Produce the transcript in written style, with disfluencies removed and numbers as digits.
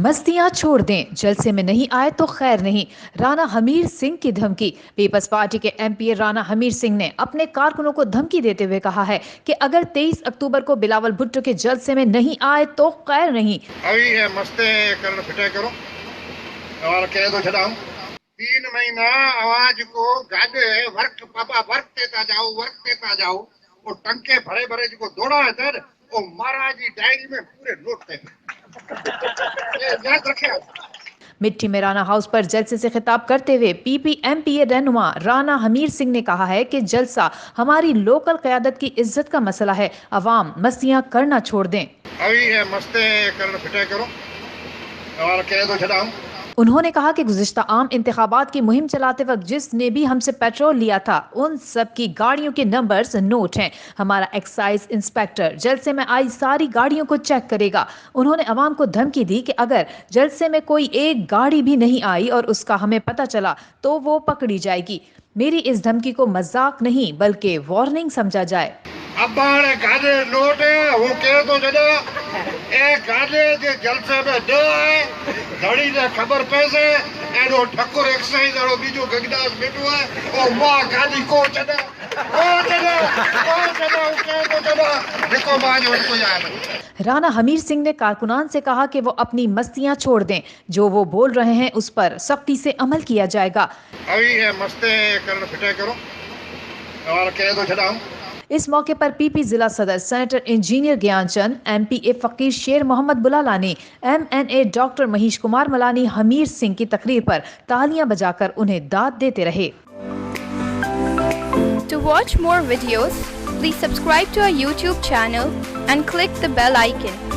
मस्तियां छोड़ दें, जलसे में नहीं आए तो खैर नहीं। राणा हमीर सिंह की धमकी। पीपल्स पार्टी के एमपी राणा हमीर सिंह ने अपने कारकुनों को धमकी देते हुए कहा है कि अगर 23 अक्टूबर को बिलावल भुट्टो के जलसे में नहीं आए तो खैर नहीं। अभी है मस्ते करण फिटे करो और कह दो छड़ाऊं 3 महीना आवाज को गाड़े वर्क पापा वर्क देता जाओ वो टंके भरे भरे जो दौड़ा है वो महाराज की डायरी में पूरे नोट थे याद रखे। मिट्टी में राणा हाउस पर जलसे से खिताब करते हुए पीपीएमपीए रहनुमा राणा हमीर सिंह ने कहा है कि जलसा हमारी लोकल क़यादत की इज्जत का मसला है, अवाम मस्तियां करना छोड़ दें। अभी है मस्ते करण फिटे करो और कह दो छड़ाऊं। उन्होंने कहा कि गुज़िश्ता आम इंतखाबात की मुहिम चलाते वक्त जिसने भी हमसे पेट्रोल लिया था उन सब की गाड़ियों के नंबर्स नोट हैं। हमारा एक्साइज इंस्पेक्टर जलसे में आई सारी गाड़ियों को चेक करेगा। उन्होंने अवाम को धमकी दी कि अगर जलसे में कोई एक गाड़ी भी नहीं आई और उसका हमें पता चला तो वो पकड़ी जाएगी। मेरी इस धमकी को मजाक नहीं बल्कि वार्निंग समझा जाए। अब गाड़े नोट है वो कह दो जरा ए गाड़े जे जलसे में दो है घड़ी ने खबर पैसे एडो ठकुर एक्साइज वालो बीजो गगदास बैठो है ओ मां गाड़ी को चढ़ा कह दो जरा देखो मां जो को याद। राणा हमीर सिंह ने कारकुनान से कहा कि वो अपनी मस्तियां छोड़ दें, जो वो बोल रहे हैं उस पर सख्ती से अमल किया जाएगा। अभी है मस्ते करण फिटे करो और कह दो छड़ाऊं। इस मौके पर पीपी जिला सदर सेनेटर इंजीनियर ज्ञानचंद, एमपीए फकीर शेर मोहम्मद बुलालानी, एमएनए डॉक्टर महीश कुमार मलानी हमीर सिंह की तकरीर पर तालियां बजाकर उन्हें दाद देते रहे। To watch more videos, please subscribe to our YouTube channel and click the bell icon.